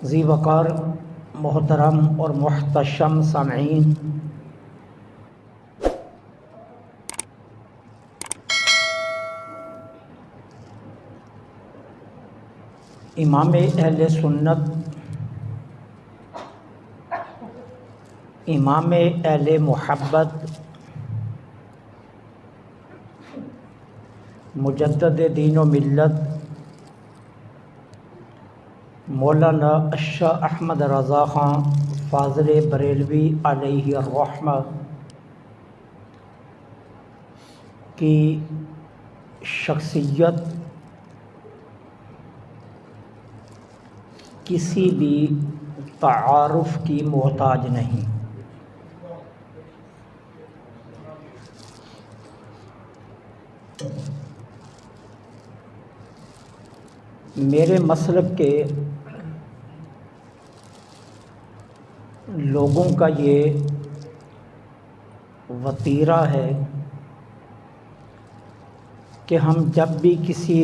ذی وقار محترم اور محتشم سامعین، امام اہل سنت، امام اہل محبت، مجدد دین و ملت، مولانا شاہ احمد رضا خان فاضل بریلوی علیہ الرحمہ کی شخصیت کسی بھی تعارف کی محتاج نہیں۔ میرے مسلک کے لوگوں کا یہ وتیرہ ہے کہ ہم جب بھی کسی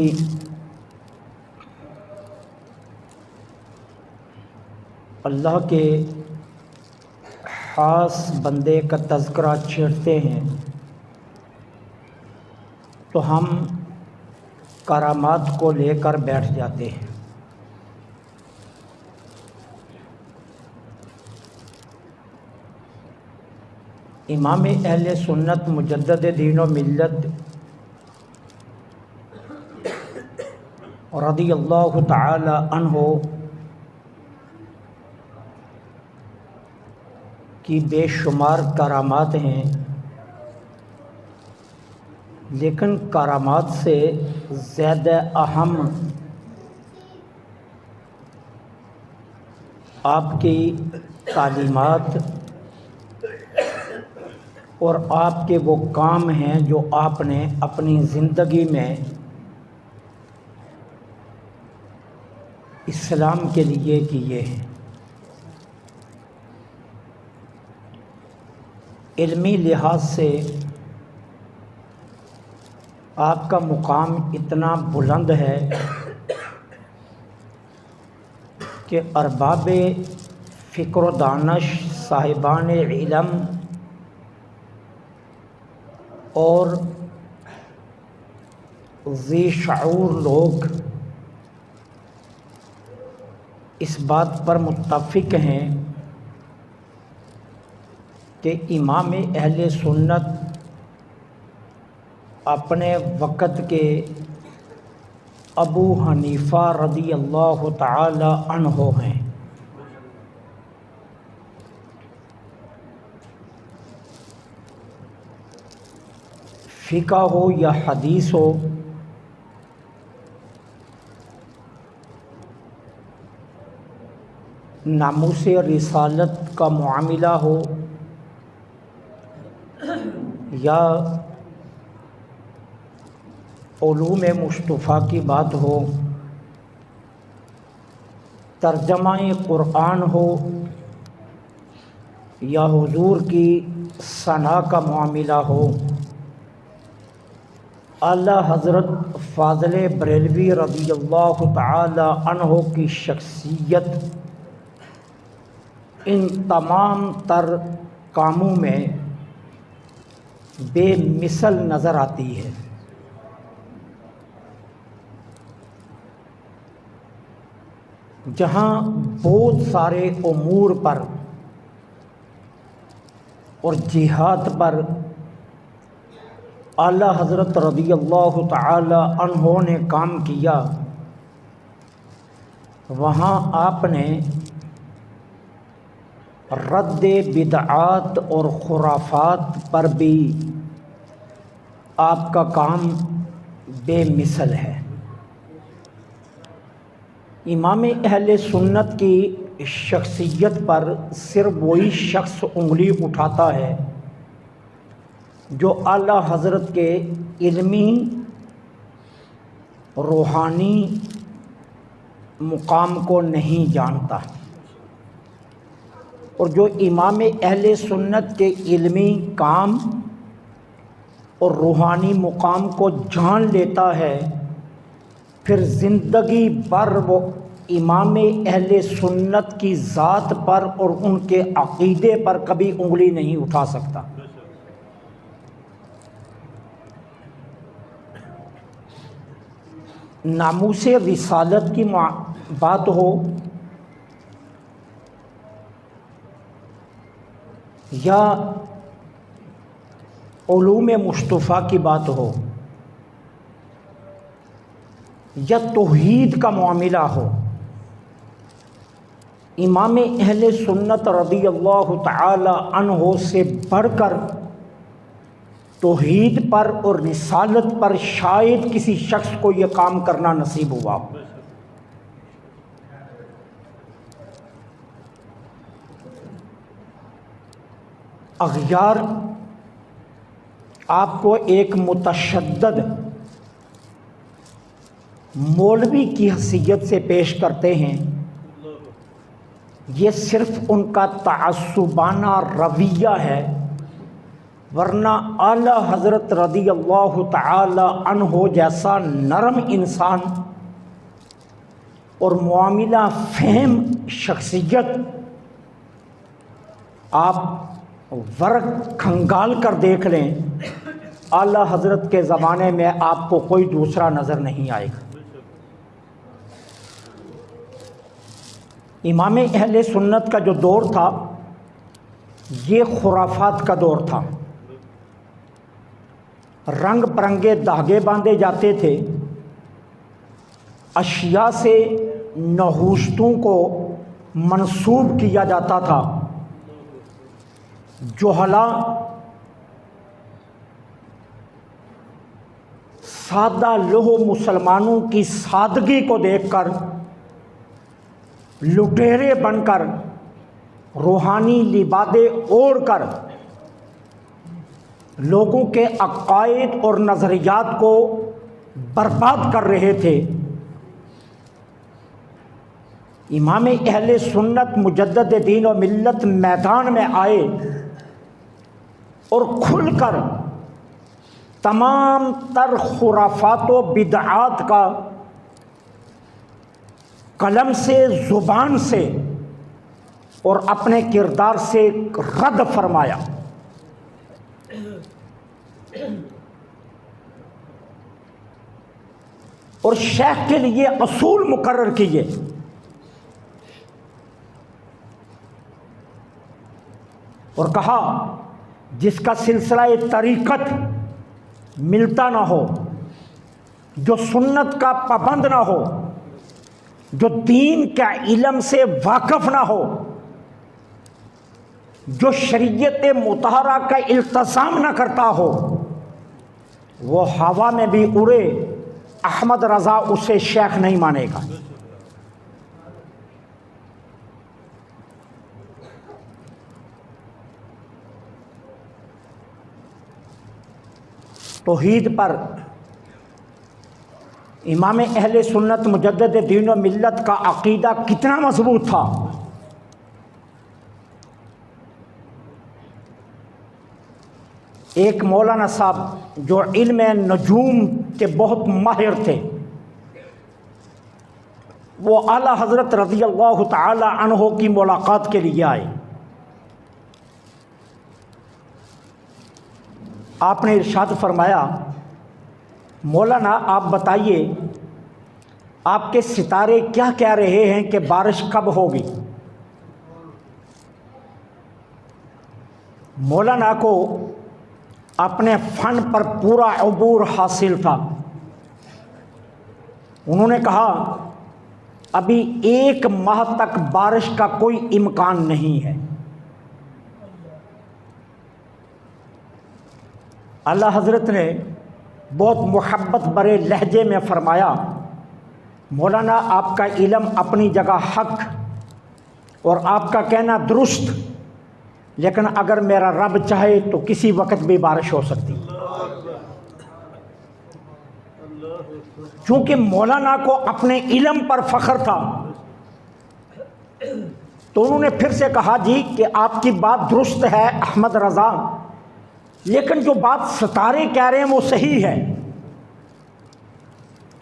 اللہ کے خاص بندے کا تذکرہ چھیڑتے ہیں تو ہم کرامات کو لے کر بیٹھ جاتے ہیں۔ امام اہل سنت مجدد دین و ملت رضی اللہ تعالی عنہ کی بے شمار کرامات ہیں، لیکن کرامات سے زیادہ اہم آپ کی تعلیمات اور آپ کے وہ کام ہیں جو آپ نے اپنی زندگی میں اسلام کے لیے کیے ہیں۔ علمی لحاظ سے آپ کا مقام اتنا بلند ہے کہ ارباب فکر و دانش، صاحبان علم اور ذی شعور لوگ اس بات پر متفق ہیں کہ امام اہل سنت اپنے وقت کے ابو حنیفہ رضی اللہ تعالی عنہ ہیں۔ فقہ ہو یا حدیث ہو، ناموس رسالت کا معاملہ ہو یا علوم مصطفیٰ کی بات ہو، ترجمہ قرآن ہو یا حضور کی ثنا کا معاملہ ہو، اعلیٰ حضرت فاضل بریلوی رضی اللہ تعالی عنہ کی شخصیت ان تمام تر کاموں میں بے مثل نظر آتی ہے۔ جہاں بہت سارے امور پر اور جہاد پر اعلیٰ حضرت رضی اللہ تعالی عنہ نے کام کیا، وہاں آپ نے رد بدعات اور خرافات پر بھی آپ کا کام بے مثل ہے۔ امام اہل سنت کی شخصیت پر صرف وہی شخص انگلی اٹھاتا ہے جو اعلیٰ حضرت کے علمی روحانی مقام کو نہیں جانتا، اور جو امام اہل سنت کے علمی کام اور روحانی مقام کو جان لیتا ہے، پھر زندگی بھر وہ امام اہل سنت کی ذات پر اور ان کے عقیدے پر کبھی انگلی نہیں اٹھا سکتا۔ ناموس رسالت کی بات ہو یا علوم مصطفیٰ کی بات ہو یا توحید کا معاملہ ہو، امام اہل سنت رضی اللہ تعالی عنہ سے بڑھ کر توحید پر اور رسالت پر شاید کسی شخص کو یہ کام کرنا نصیب ہوا۔ اغیار آپ کو ایک متشدد مولوی کی حیثیت سے پیش کرتے ہیں، یہ صرف ان کا تعصبانہ رویہ ہے، ورنہ اعلیٰ حضرت رضی اللہ تعالی عنہ جیسا نرم انسان اور معاملہ فہم شخصیت آپ ورق کھنگال کر دیکھ لیں، اعلیٰ حضرت کے زمانے میں آپ کو کوئی دوسرا نظر نہیں آئے گا۔ امام اہل سنت کا جو دور تھا یہ خرافات کا دور تھا، رنگ برنگے دھاگے باندھے جاتے تھے، اشیاء سے نحوستوں کو منسوب کیا جاتا تھا، جہلا سادہ لوہ مسلمانوں کی سادگی کو دیکھ کر لٹیرے بن کر روحانی لبادے اوڑھ کر لوگوں کے عقائد اور نظریات کو برباد کر رہے تھے۔ امام اہل سنت مجدد دین و ملت میدان میں آئے اور کھل کر تمام تر خرافات و بدعات کا قلم سے، زبان سے اور اپنے کردار سے رد فرمایا۔ اور شیخ کے لیے اصول مقرر کیے، اور کہا جس کا سلسلہ طریقت ملتا نہ ہو، جو سنت کا پابند نہ ہو، جو دین کا علم سے واقف نہ ہو، جو شریعت مطہرہ کا التزام نہ کرتا ہو، وہ ہوا میں بھی اڑے، احمد رضا اسے شیخ نہیں مانے گا۔ توحید پر امام اہل سنت مجدد دین و ملت کا عقیدہ کتنا مضبوط تھا۔ ایک مولانا صاحب جو علم نجوم کے بہت ماہر تھے، وہ اعلیٰ حضرت رضی اللہ تعالی عنہ کی ملاقات کے لیے آئے۔ آپ نے ارشاد فرمایا، مولانا آپ بتائیے آپ کے ستارے کیا کہہ رہے ہیں کہ بارش کب ہوگی؟ مولانا کو اپنے فن پر پورا عبور حاصل تھا۔ انہوں نے کہا ابھی 1 ماہ تک بارش کا کوئی امکان نہیں ہے۔ اعلیٰ حضرت نے بہت محبت برے لہجے میں فرمایا، مولانا آپ کا علم اپنی جگہ حق اور آپ کا کہنا درست، لیکن اگر میرا رب چاہے تو کسی وقت بھی بارش ہو سکتی۔ چونکہ مولانا کو اپنے علم پر فخر تھا تو انہوں نے پھر سے کہا جی کہ آپ کی بات درست ہے احمد رضا، لیکن جو بات ستارے کہہ رہے ہیں وہ صحیح ہے۔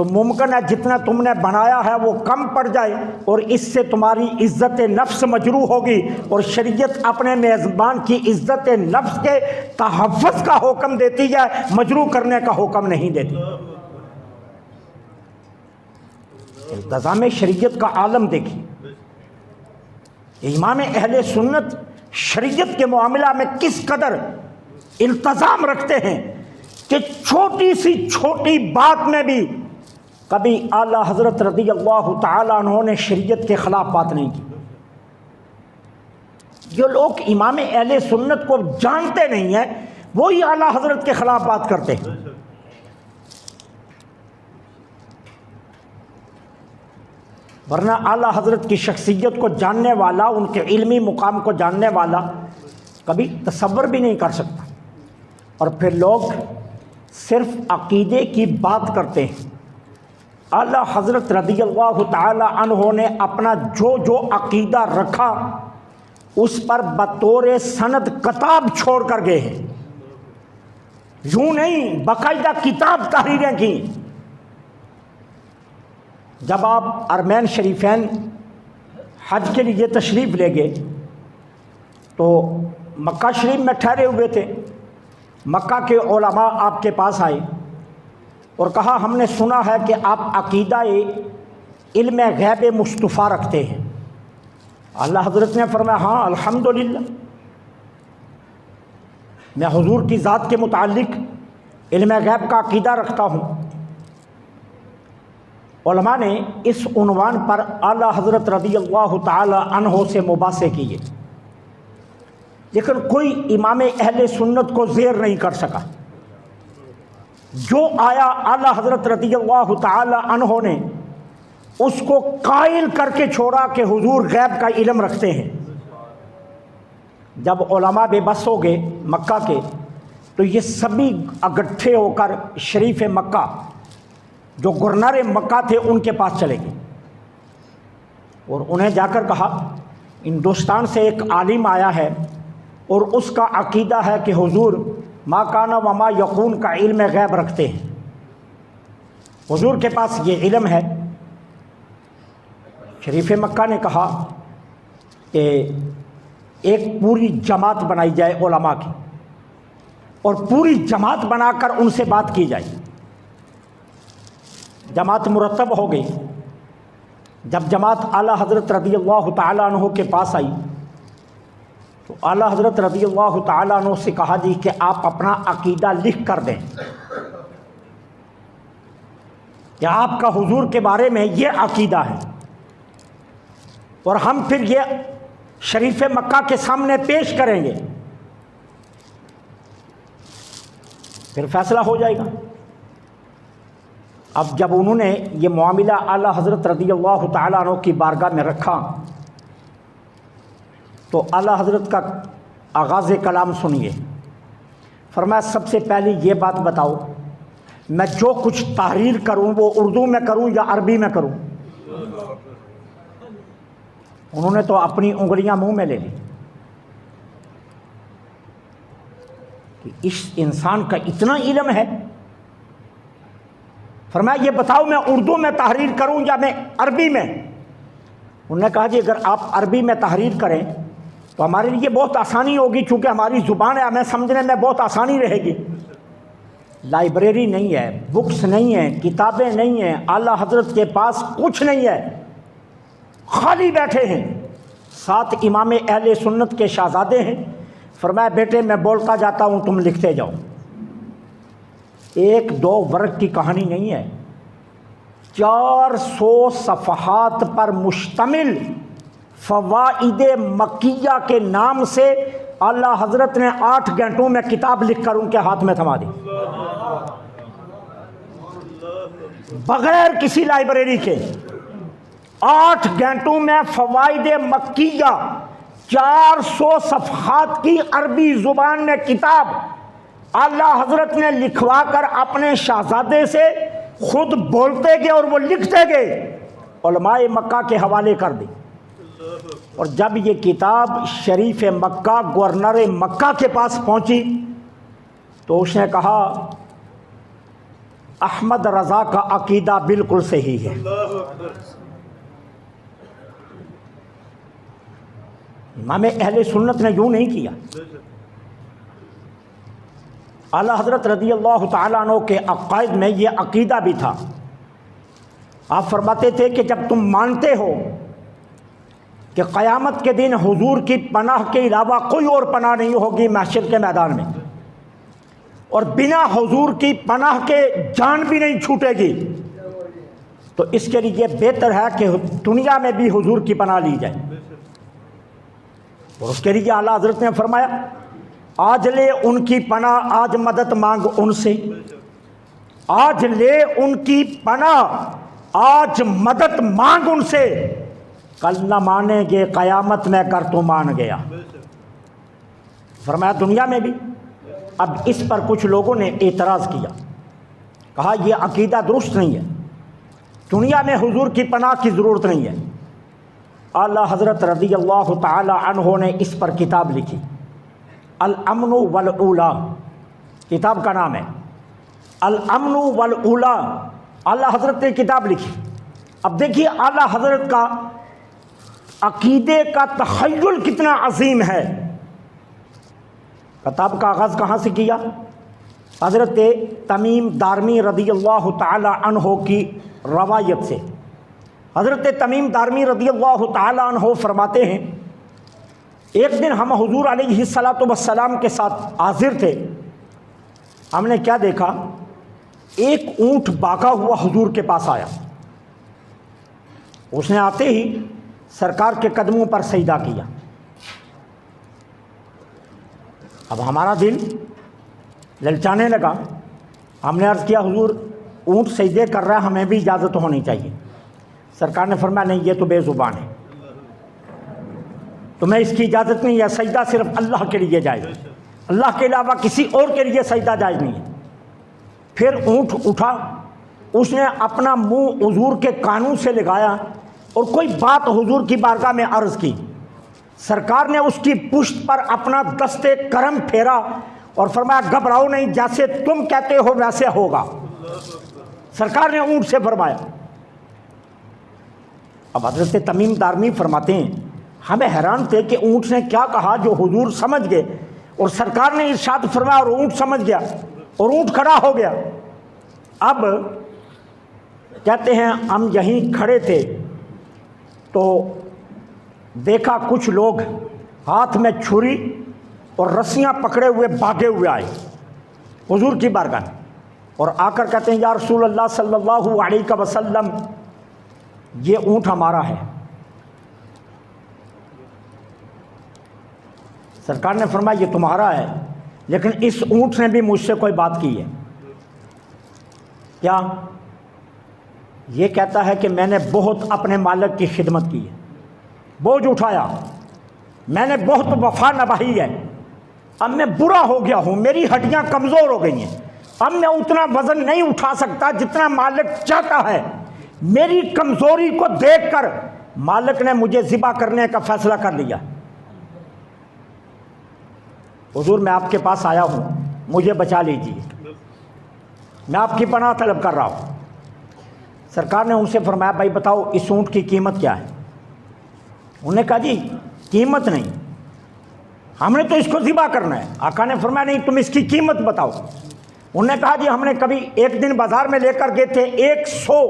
تو ممکن ہے جتنا تم نے بنایا ہے وہ کم پڑ جائے اور اس سے تمہاری عزت نفس مجروح ہوگی، اور شریعت اپنے میزبان کی عزت نفس کے تحفظ کا حکم دیتی ہے، مجروح کرنے کا حکم نہیں دیتی۔ التزام شریعت کا عالم دیکھیے، امام اہل سنت شریعت کے معاملہ میں کس قدر التزام رکھتے ہیں کہ چھوٹی سی چھوٹی بات میں بھی کبھی اعلیٰ حضرت رضی اللہ تعالیٰ عنہ نے شریعت کے خلاف بات نہیں کی۔ جو لوگ امام اہل سنت کو جانتے نہیں ہیں وہی اعلیٰ حضرت کے خلاف بات کرتے ہیں۔ ورنہ اعلیٰ حضرت کی شخصیت کو جاننے والا، ان کے علمی مقام کو جاننے والا کبھی تصور بھی نہیں کر سکتا۔ اور پھر لوگ صرف عقیدے کی بات کرتے ہیں۔ اعلیٰ حضرت رضی اللہ تعالی عنہ نے اپنا جو جو عقیدہ رکھا اس پر بطور سند کتاب چھوڑ کر گئے ہیں، یوں نہیں، باقاعدہ کتاب تحریریں کی۔ جب آپ ارمین شریفین حج کے لیے تشریف لے گئے تو مکہ شریف میں ٹھہرے ہوئے تھے، مکہ کے علماء آپ کے پاس آئے اور کہا ہم نے سنا ہے کہ آپ عقیدہ علم غیب مصطفیٰ رکھتے ہیں۔ اللہ حضرت نے فرمایا ہاں الحمدللہ، میں حضور کی ذات کے متعلق علم غیب کا عقیدہ رکھتا ہوں۔ علماء نے اس عنوان پر اعلیٰ حضرت رضی اللہ تعالی عنہ سے مباحثے کیے، لیکن کوئی امام اہل سنت کو زیر نہیں کر سکا۔ جو آیا اعلیٰ حضرت رضی اللہ تعالی عنہ نے اس کو قائل کر کے چھوڑا کہ حضور غیب کا علم رکھتے ہیں۔ جب علماء بے بس ہو گئے مکہ کے تو یہ سبھی اکٹھے ہو کر شریف مکہ جو گورنر مکہ تھے ان کے پاس چلے گئے اور انہیں جا کر کہا ہندوستان سے ایک عالم آیا ہے اور اس کا عقیدہ ہے کہ حضور ما کان و ما یکون کا علم غیب رکھتے ہیں، حضور کے پاس یہ علم ہے۔ شریف مکہ نے کہا کہ ایک پوری جماعت بنائی جائے علماء کی اور پوری جماعت بنا کر ان سے بات کی جائے۔ جماعت مرتب ہو گئی۔ جب جماعت اعلیٰ حضرت رضی اللہ تعالیٰ عنہ کے پاس آئی تو اعلیٰ حضرت رضی اللہ تعالیٰ عنہ سے کہا جی کہ آپ اپنا عقیدہ لکھ کر دیں کہ آپ کا حضور کے بارے میں یہ عقیدہ ہے، اور ہم پھر یہ شریف مکہ کے سامنے پیش کریں گے، پھر فیصلہ ہو جائے گا۔ اب جب انہوں نے یہ معاملہ اعلیٰ حضرت رضی اللہ تعالیٰ عنہ کی بارگاہ میں رکھا تو اعلیٰ حضرت کا آغاز کلام سنیے۔ فرمایا سب سے پہلی یہ بات بتاؤ میں جو کچھ تحریر کروں وہ اردو میں کروں یا عربی میں کروں؟ انہوں نے تو اپنی انگلیاں منہ میں لے لی کہ اس انسان کا اتنا علم ہے۔ فرمایا یہ بتاؤ میں اردو میں تحریر کروں یا میں عربی میں؟ انہوں نے کہا جی اگر آپ عربی میں تحریر کریں تو ہمارے لیے بہت آسانی ہوگی، چونکہ ہماری زبان ہے، ہمیں سمجھنے میں بہت آسانی رہے گی۔ لائبریری نہیں ہے، بکس نہیں ہیں، کتابیں نہیں ہیں، اعلیٰ حضرت کے پاس کچھ نہیں ہے، خالی بیٹھے ہیں، ساتھ امام اہل سنت کے شہزادے ہیں۔ فرمایا بیٹے میں بولتا جاتا ہوں تم لکھتے جاؤ۔ ایک دو ورق کی کہانی نہیں ہے، 400 صفحات پر مشتمل فوائد مکیہ کے نام سے اعلیٰ حضرت نے 8 گھنٹوں میں کتاب لکھ کر ان کے ہاتھ میں تھما دی، بغیر کسی لائبریری کے۔ 8 گھنٹوں میں فوائد مکیہ 400 صفحات کی عربی زبان میں کتاب اعلیٰ حضرت نے لکھوا کر اپنے شہزادے سے خود بولتے گئے اور وہ لکھتے گئے، علماء مکہ کے حوالے کر دی۔ اور جب یہ کتاب شریف مکہ گورنر مکہ کے پاس پہنچی تو اس نے کہا احمد رضا کا عقیدہ بالکل صحیح ہے۔ امام اہل سنت نے یوں نہیں کیا۔ اعلیٰ حضرت رضی اللہ تعالیٰ عنہ کے عقائد میں یہ عقیدہ بھی تھا۔ آپ فرماتے تھے کہ جب تم مانتے ہو کہ قیامت کے دن حضور کی پناہ کے علاوہ کوئی اور پناہ نہیں ہوگی محشر کے میدان میں، اور بنا حضور کی پناہ کے جان بھی نہیں چھوٹے گی، تو اس کے لیے بہتر ہے کہ دنیا میں بھی حضور کی پناہ لی جائے۔ اور اس کے لیے اعلیٰ حضرت نے فرمایا آج لے ان کی پناہ، آج مدد مانگ ان سے، آج لے ان کی پناہ، آج مدد مانگ ان سے، کل نہ مانیں گے قیامت میں کر تو مان گیا۔ فرمایا دنیا میں بھی۔ اب اس پر کچھ لوگوں نے اعتراض کیا، کہا یہ عقیدہ درست نہیں ہے، دنیا میں حضور کی پناہ کی ضرورت نہیں ہے۔ اعلیٰ حضرت رضی اللہ تعالی عنہ نے اس پر کتاب لکھی، الامن والاولا، کتاب کا نام ہے الامن والاولا۔ اعلیٰ حضرت نے کتاب لکھی۔ اب دیکھیے اعلیٰ حضرت کا عقیدے کا تخیل کتنا عظیم ہے۔ کتاب کا آغاز کہاں سے کیا؟ حضرت تمیم دارمی رضی اللہ تعالی عنہ کی روایت سے۔ حضرت تمیم دارمی رضی اللہ تعالی عنہ فرماتے ہیں ایک دن ہم حضور علیہ الصلاۃ والسلام کے ساتھ حاضر تھے، ہم نے کیا دیکھا، ایک اونٹ باقا ہوا حضور کے پاس آیا، اس نے آتے ہی سرکار کے قدموں پر سجدہ کیا۔ اب ہمارا دل للچانے لگا، ہم نے عرض کیا حضور اونٹ سجدے کر رہا ہے، ہمیں بھی اجازت ہونی چاہیے۔ سرکار نے فرمایا نہیں، یہ تو بے زبان ہے، تمہیں اس کی اجازت نہیں ہے، سجدہ صرف اللہ کے لیے جائز ہے، اللہ کے علاوہ کسی اور کے لیے سجدہ جائز نہیں ہے۔ پھر اونٹ اٹھا، اس نے اپنا منہ حضور کے کانوں سے لگایا اور کوئی بات حضور کی بارگاہ میں عرض کی۔ سرکار نے اس کی پشت پر اپنا دست کرم پھیرا اور فرمایا گھبراؤ نہیں، جیسے تم کہتے ہو ویسے ہوگا۔ سرکار نے اونٹ سے فرمایا۔ اب حضرت تمیم دارمی فرماتے ہیں ہمیں حیران تھے کہ اونٹ نے کیا کہا جو حضور سمجھ گئے، اور سرکار نے ارشاد فرمایا اور اونٹ سمجھ گیا اور اونٹ کھڑا ہو گیا۔ اب کہتے ہیں ہم یہیں کھڑے تھے تو دیکھا کچھ لوگ ہاتھ میں چھری اور رسیاں پکڑے ہوئے بھاگے ہوئے آئے حضور کی بارگاہ میں، اور آ کر کہتے ہیں یا رسول اللہ صلی اللہ علیہ وسلم یہ اونٹ ہمارا ہے۔ سرکار نے فرمایا یہ تمہارا ہے، لیکن اس اونٹ نے بھی مجھ سے کوئی بات کی ہے۔ کیا؟ یہ کہتا ہے کہ میں نے بہت اپنے مالک کی خدمت کی ہے، بوجھ اٹھایا، میں نے بہت وفا نبھائی ہے، اب میں برا ہو گیا ہوں، میری ہڈیاں کمزور ہو گئی ہیں، اب میں اتنا وزن نہیں اٹھا سکتا جتنا مالک چاہتا ہے۔ میری کمزوری کو دیکھ کر مالک نے مجھے ذبح کرنے کا فیصلہ کر لیا۔ حضور میں آپ کے پاس آیا ہوں، مجھے بچا لیجیے، میں آپ کی پناہ طلب کر رہا ہوں۔ سرکار نے ان سے فرمایا بھائی بتاؤ اس اونٹ کی قیمت کیا ہے؟ انہوں نے کہا جی قیمت نہیں، ہم نے تو اس کو ذبح کرنا ہے۔ آقا نے فرمایا نہیں تم اس کی قیمت بتاؤ۔ انہوں نے کہا جی ہم نے کبھی ایک دن بازار میں لے کر گئے تھے، 100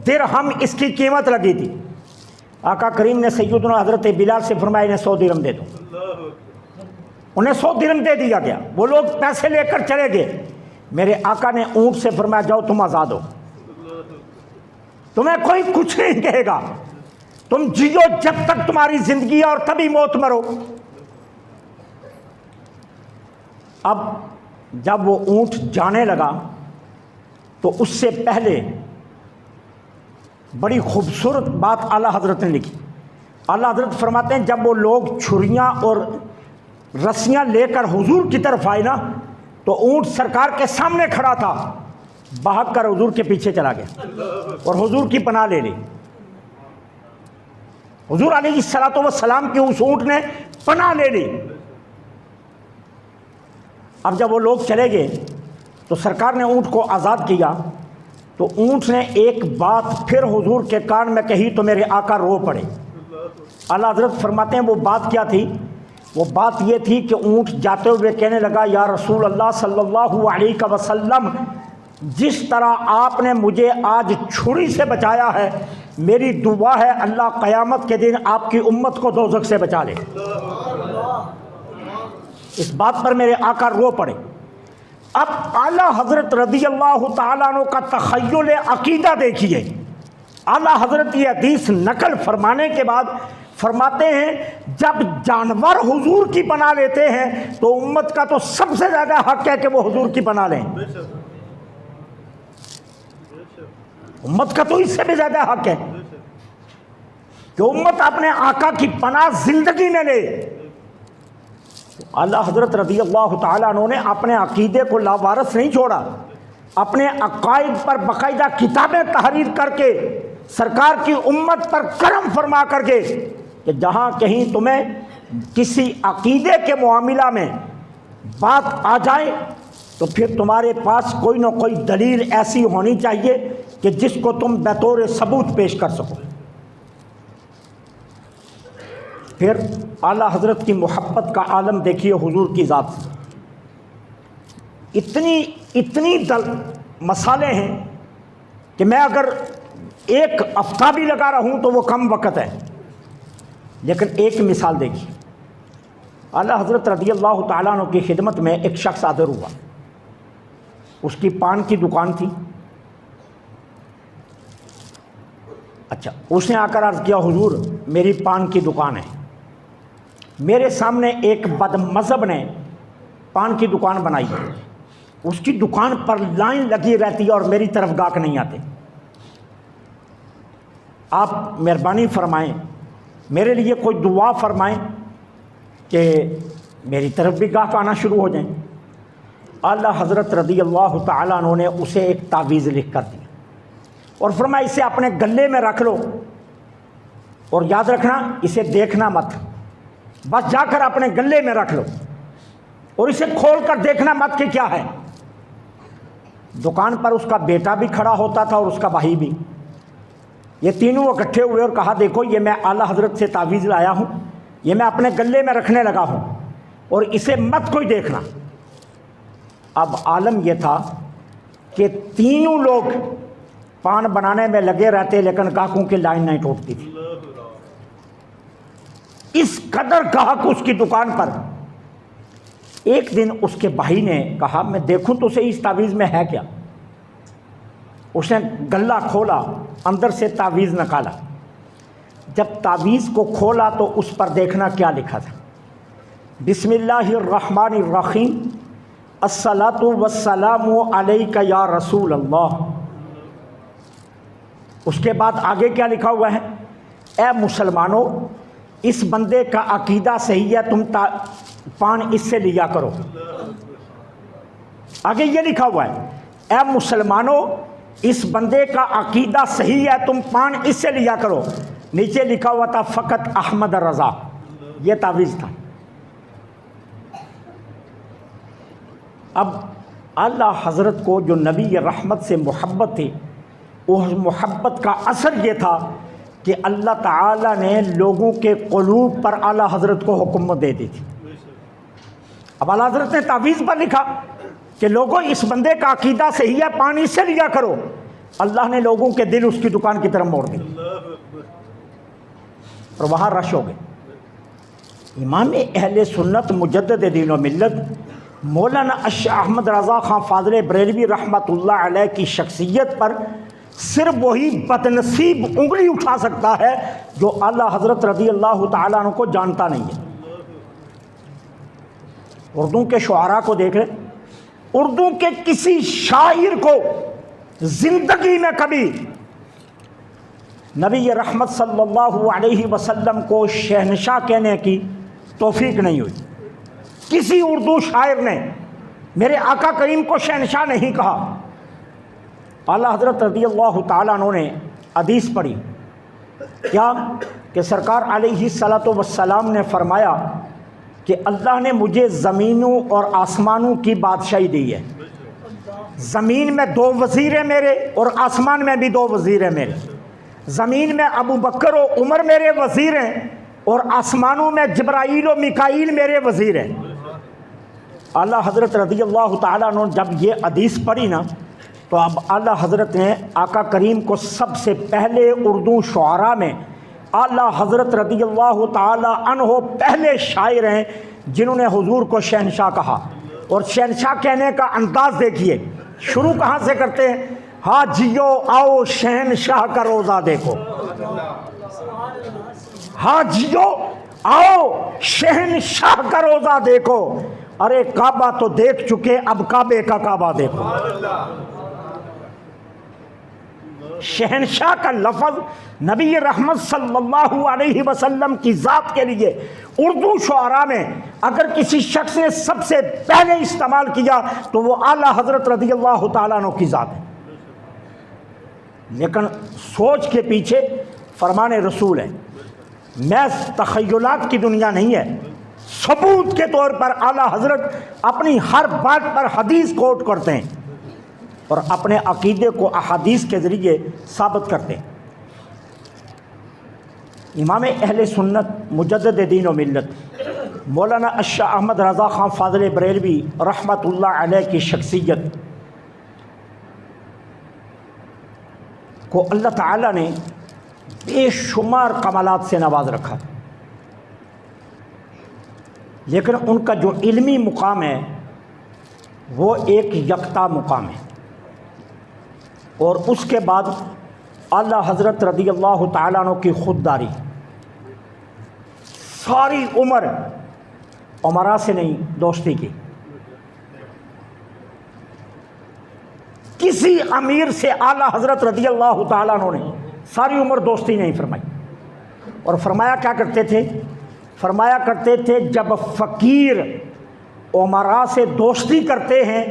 درہم اس کی قیمت لگی تھی۔ آقا کریم نے سیدنا حضرت بلال سے فرمایا انہیں 100 درہم دے دو۔ انہیں 100 درہم دے دیا گیا، وہ لوگ پیسے لے کر چلے گئے۔ میرے آقا نے اونٹ سے فرمایا جاؤ تم آزاد ہو، تمہیں کوئی کچھ نہیں کہے گا، تم جیو جب تک تمہاری زندگی ہے اور تبھی موت مرو۔ اب جب وہ اونٹ جانے لگا تو اس سے پہلے بڑی خوبصورت بات اعلیٰ حضرت نے لکھی۔ اعلیٰ حضرت فرماتے ہیں جب وہ لوگ چھریاں اور رسیاں لے کر حضور کی طرف آئے نا تو اونٹ سرکار کے سامنے کھڑا تھا، بھاگ کر حضور کے پیچھے چلا گیا اور حضور کی پناہ لے لی۔ حضور علیہ الصلوۃ والسلام کی اس اونٹ نے پناہ لے لی۔ اب جب وہ لوگ چلے گئے تو سرکار نے اونٹ کو آزاد کیا تو اونٹ نے ایک بات پھر حضور کے کان میں کہی تو میرے آقا رو پڑے۔ اعلیٰ حضرت فرماتے ہیں وہ بات کیا تھی؟ وہ بات یہ تھی کہ اونٹ جاتے ہوئے کہنے لگا یا رسول اللہ صلی اللہ علیہ وسلم، جس طرح آپ نے مجھے آج چھری سے بچایا ہے، میری دعا ہے اللہ قیامت کے دن آپ کی امت کو دوزخ سے بچا لے۔ اس بات پر میرے آقا رو پڑے۔ اب اعلیٰ حضرت رضی اللہ تعالیٰ عنہ کا تخیل عقیدہ دیکھیے۔ اعلیٰ حضرت یہ حدیث نقل فرمانے کے بعد فرماتے ہیں جب جانور حضور کی پناہ لیتے ہیں تو امت کا تو سب سے زیادہ حق ہے کہ وہ حضور کی پناہ لیں۔ امت کا تو اس سے بھی زیادہ حق ہے کہ امت اپنے آقا کی پناہ زندگی میں لے۔ اعلیٰ حضرت رضی اللہ تعالیٰ عنہ نے اپنے عقیدے کو لاوارث نہیں چھوڑا، اپنے عقائد پر باقاعدہ کتابیں تحریر کر کے سرکار کی امت پر کرم فرما کر کے کہ جہاں کہیں تمہیں کسی عقیدے کے معاملہ میں بات آ جائے تو پھر تمہارے پاس کوئی نہ کوئی دلیل ایسی ہونی چاہیے کہ جس کو تم بطور ثبوت پیش کر سکو۔ پھر اعلیٰ حضرت کی محبت کا عالم دیکھیے حضور کی ذات سے۔ اتنی مسالے ہیں کہ میں اگر ایک ہفتہ بھی لگا رہا ہوں تو وہ کم وقت ہے، لیکن ایک مثال دیکھیے۔ اعلیٰ حضرت رضی اللہ تعالیٰ عنہ کی خدمت میں ایک شخص حاضر ہوا، اس کی پان کی دکان تھی۔ اچھا، اس نے آ کر عرض کیا حضور میری پان کی دکان ہے، میرے سامنے ایک بد مذہب نے پان کی دکان بنائی ہے، اس کی دکان پر لائن لگی رہتی ہے اور میری طرف گاہک نہیں آتے، آپ مہربانی فرمائیں میرے لیے کوئی دعا فرمائیں کہ میری طرف بھی گاہک آنا شروع ہو جائیں۔ اعلیٰ حضرت رضی اللہ تعالیٰ عنہ نے اسے ایک تعویذ لکھ کر دیا اور فرمایا اسے اپنے گلے میں رکھ لو اور یاد رکھنا اسے دیکھنا مت، بس جا کر اپنے گلے میں رکھ لو اور اسے کھول کر دیکھنا مت کہ کیا ہے۔ دکان پر اس کا بیٹا بھی کھڑا ہوتا تھا اور اس کا بھائی بھی، یہ تینوں اکٹھے ہوئے اور کہا دیکھو یہ میں اعلیٰ حضرت سے تعویذ لایا ہوں، یہ میں اپنے گلے میں رکھنے لگا ہوں اور اسے مت کوئی دیکھنا۔ اب عالم یہ تھا کہ تینوں لوگ پان بنانے میں لگے رہتے لیکن گاہکوں کی لائن نہیں ٹوٹتی تھی، اس قدر گاہک اس کی دکان پر۔ ایک دن اس کے بھائی نے کہا میں دیکھوں تو صحیح اس تعویذ میں ہے کیا۔ اس نے گلہ کھولا، اندر سے تعویذ نکالا، جب تعویذ کو کھولا تو اس پر دیکھنا کیا لکھا تھا، بسم اللہ الرحمن الرحیم الصلاۃ والسلام علیک یا رسول اللہ۔ اس کے بعد آگے کیا لکھا ہوا ہے، اے مسلمانوں اس بندے کا عقیدہ صحیح ہے، تم پان اس سے لیا کرو۔ آگے یہ لکھا ہوا ہے اے مسلمانوں اس بندے کا عقیدہ صحیح ہے، تم پان اس سے لیا کرو۔ نیچے لکھا ہوا تھا فقط احمد رضا، یہ تعویذ تھا۔ اب اعلیٰ حضرت کو جو نبی رحمت سے محبت تھی، اس محبت کا اثر یہ تھا کہ اللہ تعالیٰ نے لوگوں کے قلوب پر اعلیٰ حضرت کو حکومت دے دی تھی۔ اب اعلیٰ حضرت نے تعویذ پر لکھا کہ لوگوں اس بندے کا عقیدہ صحیح ہے، پانی سے لیا کرو۔ اللہ نے لوگوں کے دل اس کی دکان کی طرف موڑ دی اور وہاں رش ہو گئے۔ امام اہل سنت مجدد دین و ملت مولانا اشرف احمد رضا خان فاضل بریلوی رحمۃ اللہ علیہ کی شخصیت پر صرف وہی بدنصیب انگلی اٹھا سکتا ہے جو اعلیٰ حضرت رضی اللہ تعالیٰ عنہ کو جانتا نہیں ہے۔ اردو کے شعراء کو دیکھ لیں، اردو کے کسی شاعر کو زندگی میں کبھی نبی رحمت صلی اللہ علیہ وسلم کو شہنشاہ کہنے کی توفیق نہیں ہوئی۔ کسی اردو شاعر نے میرے آقا کریم کو شہنشاہ نہیں کہا۔ اعلیٰ حضرت رضی اللہ تعالیٰ عنہ نے حدیث پڑھی کیا کہ سرکار علیہ الصلاۃ والسلام نے فرمایا کہ اللہ نے مجھے زمینوں اور آسمانوں کی بادشاہی دی ہے، زمین میں 2 وزیر ہیں میرے اور آسمان میں بھی 2 وزیر ہیں میرے. زمین میں ابو بکر و عمر میرے وزیر ہیں اور آسمانوں میں جبرائیل و میکائیل میرے وزیر ہیں. اعلیٰ حضرت رضی اللہ تعالیٰ عنہ جب یہ حدیث پڑھی نا تو اب اعلیٰ حضرت نے آقا کریم کو سب سے پہلے اردو شعراء میں اعلیٰ حضرت رضی اللہ تعالیٰ عنہ پہلے شاعر ہیں جنہوں نے حضور کو شہنشاہ کہا. اور شہنشاہ کہنے کا انداز دیکھیے, شروع کہاں سے کرتے ہیں؟ حاجیو آؤ شہنشاہ کا روزہ دیکھو. حاجیو آؤ شہنشاہ کا روزہ دیکھو. ارے کعبہ تو دیکھ چکے, اب کعبے کا کعبہ دیکھو. شہنشاہ کا لفظ نبی رحمت صلی اللہ علیہ وسلم کی ذات کے لیے اردو شعراء میں اگر کسی شخص نے سب سے پہلے استعمال کیا تو وہ اعلیٰ حضرت رضی اللہ تعالیٰ عنہ کی ذات ہے. لیکن سوچ کے پیچھے فرمان رسول ہے, محض تخیلات کی دنیا نہیں ہے. ثبوت کے طور پر اعلیٰ حضرت اپنی ہر بات پر حدیث کوٹ کرتے ہیں اور اپنے عقیدے کو احادیث کے ذریعے ثابت کرتے ہیں. امام اہل سنت مجدد دین و ملت مولانا الشاہ احمد رضا خان فاضل بریلوی رحمۃ اللہ علیہ کی شخصیت کو اللہ تعالیٰ نے بے شمار کمالات سے نواز رکھا, لیکن ان کا جو علمی مقام ہے وہ ایک یکتا مقام ہے. اور اس کے بعد اعلیٰ حضرت رضی اللہ تعالیٰ عنہ کی خودداری. ساری عمر عمرا سے نہیں دوستی کی, کسی امیر سے اعلیٰ حضرت رضی اللہ تعالیٰ عنہ نے ساری عمر دوستی نہیں فرمائی. اور فرمایا کیا کرتے تھے؟ فرمایا کرتے تھے جب فقیر عمرا سے دوستی کرتے ہیں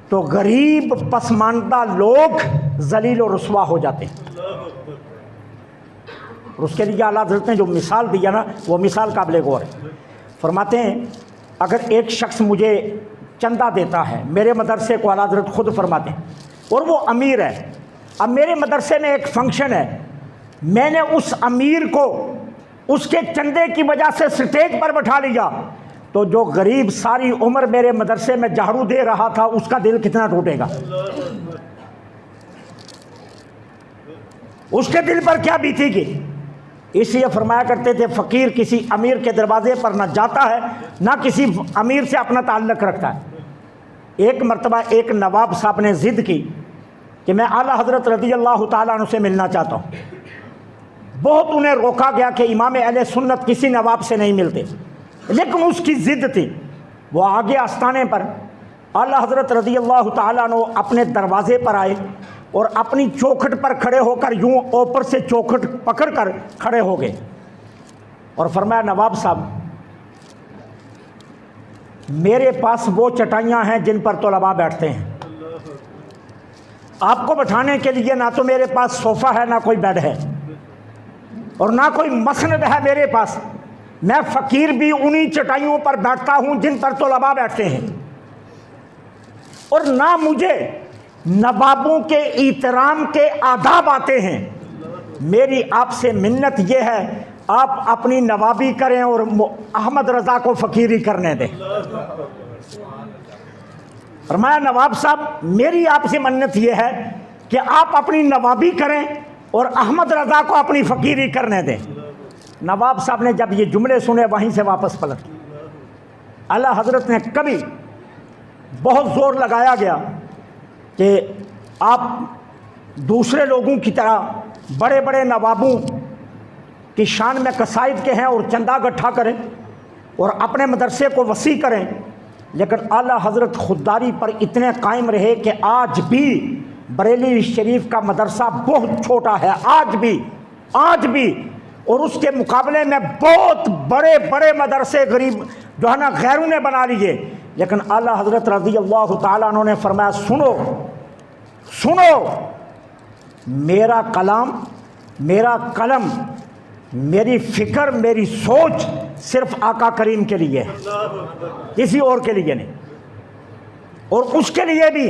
تو غریب پسماندہ لوگ ذلیل و رسوا ہو جاتے ہیں. اور اس کے لیے اعلیٰ حضرت نے جو مثال دیا نا وہ مثال قابل غور ہے. فرماتے ہیں اگر ایک شخص مجھے چندہ دیتا ہے میرے مدرسے کو, اعلیٰ حضرت خود فرماتے ہیں, اور وہ امیر ہے. اب میرے مدرسے میں ایک فنکشن ہے, میں نے اس امیر کو اس کے چندے کی وجہ سے سٹیج پر بٹھا لیا تو جو غریب ساری عمر میرے مدرسے میں جھاڑو دے رہا تھا اس کا دل کتنا ٹوٹے گا, اس کے دل پر کیا بیتی گی. اس لیے فرمایا کرتے تھے فقیر کسی امیر کے دروازے پر نہ جاتا ہے نہ کسی امیر سے اپنا تعلق رکھتا ہے. ایک مرتبہ ایک نواب صاحب نے ضد کی کہ میں اعلیٰ حضرت رضی اللہ تعالیٰ عنہ سے ملنا چاہتا ہوں. بہت انہیں روکا گیا کہ امام اہل سنت کسی نواب سے نہیں ملتے, لیکن اس کی ضد تھی. وہ آگے آستانے پر اعلیٰ حضرت رضی اللہ تعالیٰ عنہ اپنے دروازے پر آئے اور اپنی چوکھٹ پر کھڑے ہو کر یوں اوپر سے چوکھٹ پکڑ کر کھڑے ہو گئے اور فرمایا نواب صاحب میرے پاس وہ چٹائیاں ہیں جن پر طلباء بیٹھتے ہیں, آپ کو بٹھانے کے لیے نہ تو میرے پاس صوفہ ہے نہ کوئی بیڈ ہے اور نہ کوئی مسند ہے میرے پاس. میں فقیر بھی انہی چٹائیوں پر بیٹھتا ہوں جن پر طلباء بیٹھتے ہیں, اور نہ مجھے نوابوں کے احترام کے آداب آتے ہیں. میری آپ سے منت یہ ہے آپ اپنی نوابی کریں اور احمد رضا کو فقیری کرنے دیں. فرمایا نواب صاحب میری آپ سے منت یہ ہے کہ آپ اپنی نوابی کریں اور احمد رضا کو اپنی فقیری کرنے دیں. نواب صاحب نے جب یہ جملے سنے وہیں سے واپس پلٹ. اعلیٰ حضرت نے کبھی بہت زور لگایا گیا کہ آپ دوسرے لوگوں کی طرح بڑے بڑے نوابوں کی شان میں قصائد کے ہیں اور چندہ اکٹھا کریں اور اپنے مدرسے کو وسیع کریں, لیکن اعلیٰ حضرت خودداری پر اتنے قائم رہے کہ آج بھی بریلی شریف کا مدرسہ بہت چھوٹا ہے, آج بھی اور اس کے مقابلے میں بہت بڑے بڑے مدرسے غریب جو ہے نا غیروں نے بنا لیے. لیکن اعلیٰ حضرت رضی اللہ تعالیٰ عنہ نے فرمایا سنو میرا کلام میرا قلم میری فکر میری سوچ صرف آقا کریم کے لیے ہے, کسی اور کے لیے نہیں. اور اس کے لیے بھی